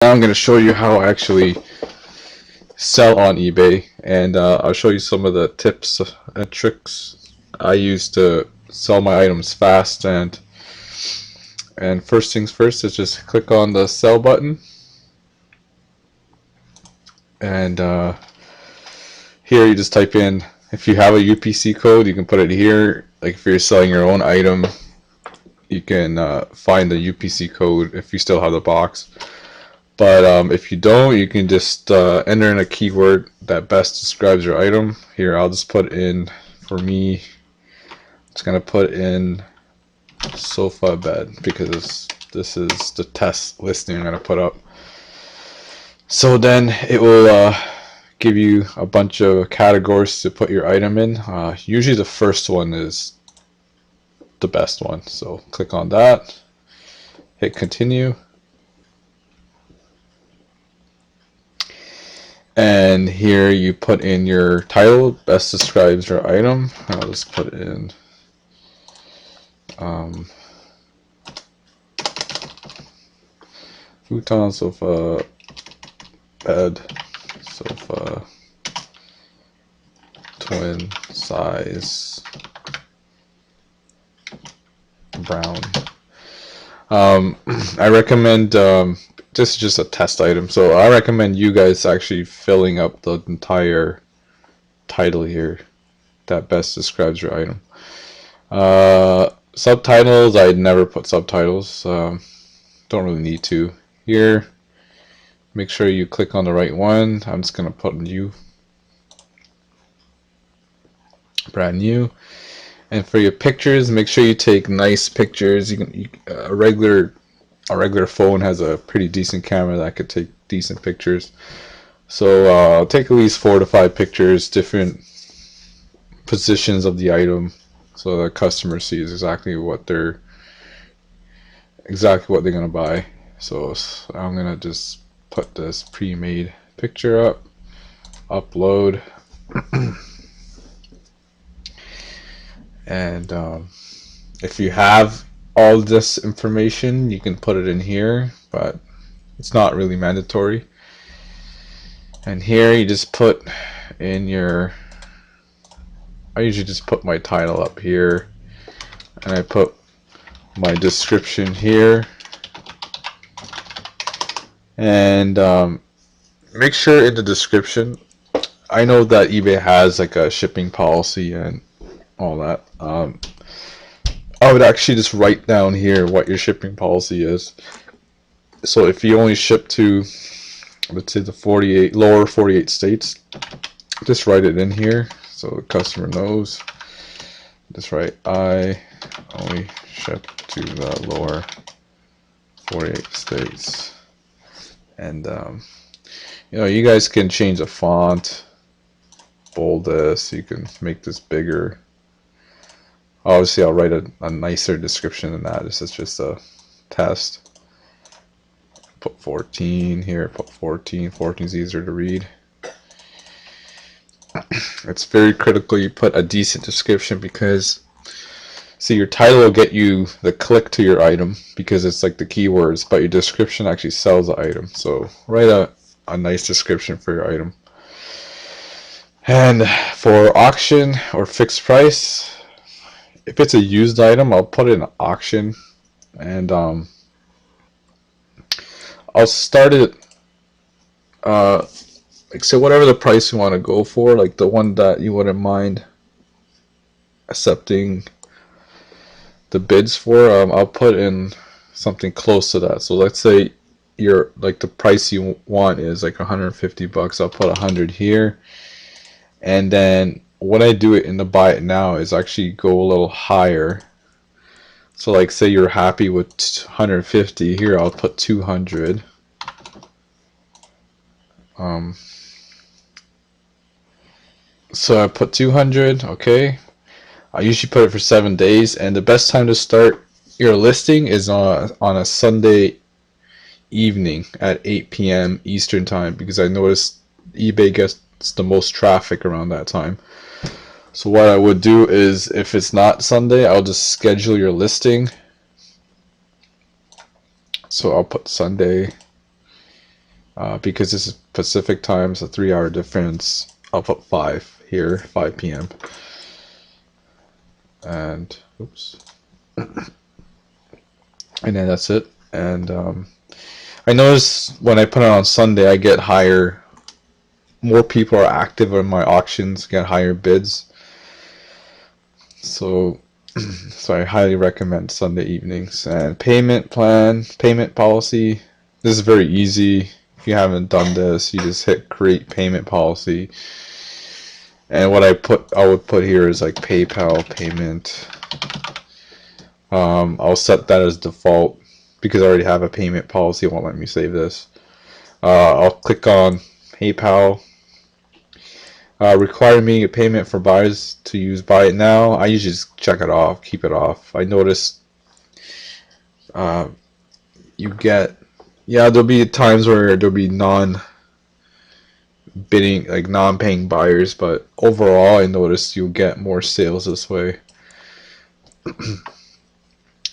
now I'm going to show you how I actually sell on eBay, and I'll show you some of the tips and tricks I use to sell my items fast. And first things first is just click on the sell button, and here you just type in, if you have a UPC code you can put it here. Like if you're selling your own item, you can find the UPC code if you still have the box. But if you don't, you can just enter in a keyword that best describes your item. Here, I'll just put in, for me, I'm just going to put in sofa bed, because this is the test listing I'm going to put up. So then it will give you a bunch of categories to put your item in. Usually the first one is the best one. So click on that, hit continue. And here you put in your title, best describes your item. I'll just put in futon, sofa, bed, sofa, twin size, brown. I recommend, this is just a test item, so I recommend you guys actually filling up the entire title here that best describes your item. Subtitles, I'd never put subtitles. Don't really need to. Here, make sure you click on the right one. I'm just gonna put new, brand new. And for your pictures, make sure you take nice pictures. A regular phone has a pretty decent camera that could take decent pictures. So take at least 4 to 5 pictures, different positions of the item, so the customer sees exactly what they're gonna buy. So I'm gonna just put this pre-made picture up, upload. And if you have all this information, you can put it in here, but it's not really mandatory. And here you just put in your, I usually just put my title up here, and I put my description here. And make sure in the description, I know that eBay has like a shipping policy and all that. I would actually just write down here what your shipping policy is. So if you only ship to, let's say, the lower 48 states, just write it in here so the customer knows. Just write, I only ship to the lower 48 states. And you guys can change the font, bold this, you can make this bigger. Obviously I'll write a nicer description than that. This is just a test. Put 14 here, put 14. 14 is easier to read. It's very critical you put a decent description, because see, your title will get you the click to your item because it's like the keywords, but your description actually sells the item. So write a nice description for your item. And for auction or fixed price, if it's a used item, I'll put it in auction, and I'll start it like, so whatever the price you want to go for, like the one that you wouldn't mind accepting the bids for, I'll put in something close to that. So let's say your, like, the price you want is like 150 bucks. I'll put 100 here, and then what I do it in the buy it now is actually go a little higher. So like, say you're happy with 150, here I'll put 200. So I put 200. Okay, I usually put it for 7 days, and the best time to start your listing is on a Sunday evening at 8 p.m. Eastern time, because I noticed eBay gets the most traffic around that time. So what I would do is, if it's not Sunday, I'll just schedule your listing. So I'll put Sunday, because this is Pacific time, it's a 3-hour difference. I'll put 5 here, 5 p.m. And oops, and then that's it. And I notice when I put it on Sunday, I get higher. More people are active in my auctions, get higher bids. So I highly recommend Sunday evenings. And payment plan, payment policy. This is very easy. If you haven't done this, you just hit create payment policy. And what I would put here is like PayPal payment. I'll set that as default because I already have a payment policy. It won't let me save this. I'll click on PayPal. Require me a payment for buyers to use buy it now. I usually just check it off, keep it off. I noticed you get, there'll be times where there'll be non-bidding, like non-paying buyers, but overall I noticed you'll get more sales this way.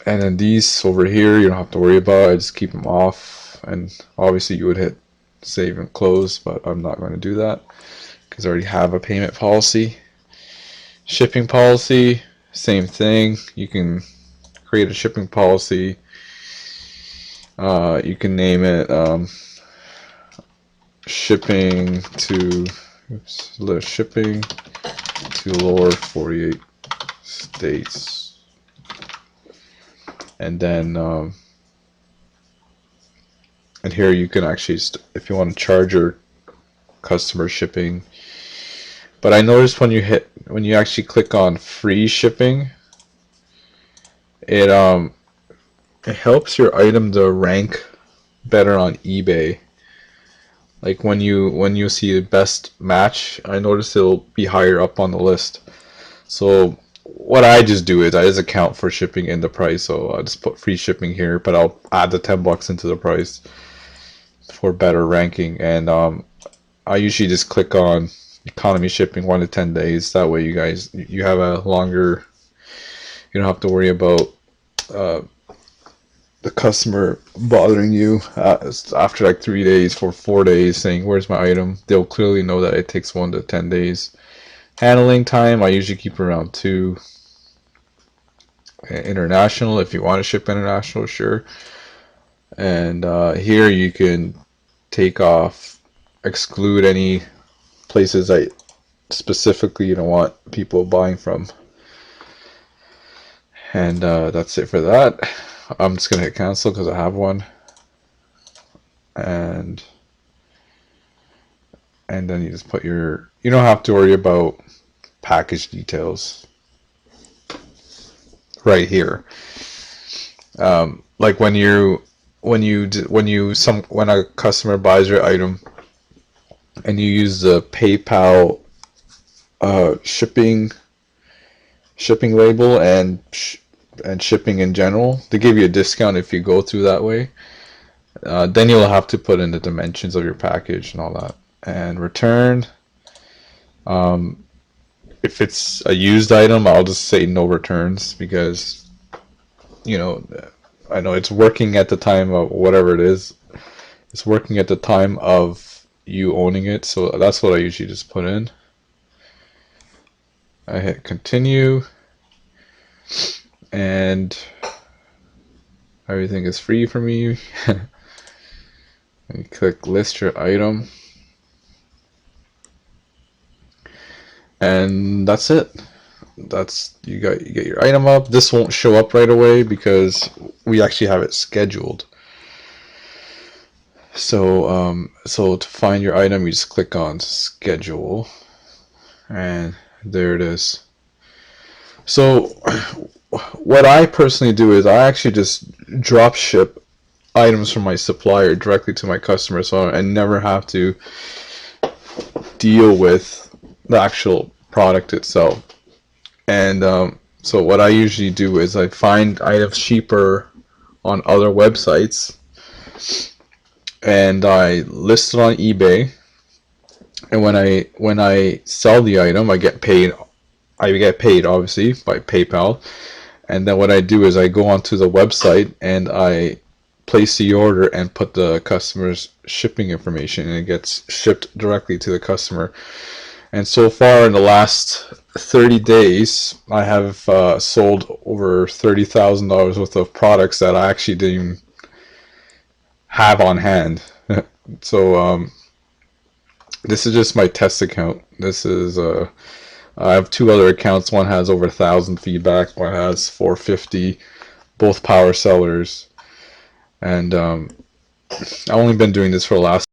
And then these over here you don't have to worry about. I just keep them off, and obviously you would hit save and close, but I'm not going to do that because I already have a payment policy. Shipping policy, same thing. You can create a shipping policy. You can name it shipping to lower 48 states. And then and here you can actually, if you want to charge your customer shipping. But I noticed when you actually click on free shipping, it helps your item to rank better on eBay. Like when you see the best match, I notice it'll be higher up on the list. So what I just do is I just account for shipping in the price. So I'll just put free shipping here, but I'll add the $10 into the price for better ranking. And I usually just click on economy shipping 1 to 10 days. That way you have a longer, you don't have to worry about the customer bothering you after like 3 days, for 4 days, saying where's my item. They'll clearly know that it takes 1 to 10 days. Handling time, I usually keep around 2. International, if you want to ship international, sure. And here you can take off, exclude any places that specifically you don't want people buying from. And that's it for that. I'm just gonna hit cancel because I have one. And then you just put you don't have to worry about package details right here. Like when a customer buys your item and you use the PayPal shipping label and shipping in general, they give you a discount if you go through that way. Then you'll have to put in the dimensions of your package and all that. And return. If it's a used item, I'll just say no returns because, I know it's working at the time of whatever it is. It's working at the time of you owning it, so that's what I usually just put in. I hit continue, and everything is free for me. And click list your item. And that's it. You get your item up. This won't show up right away because we actually have it scheduled. So to find your item, you just click on schedule, and there it is. So what I personally do is I actually just drop ship items from my supplier directly to my customer, so I never have to deal with the actual product itself. And so what I usually do is I find items cheaper on other websites and I list it on eBay, and when I sell the item, I get paid obviously by PayPal. And then what I do is I go onto the website and I place the order and put the customer's shipping information, and it gets shipped directly to the customer. And so far in the last 30 days, I have sold over $30,000 worth of products that I actually didn't even have on hand. So this is just my test account. This is I have two other accounts. One has over 1,000 feedback. One has 450. Both power sellers. And I've only been doing this for the last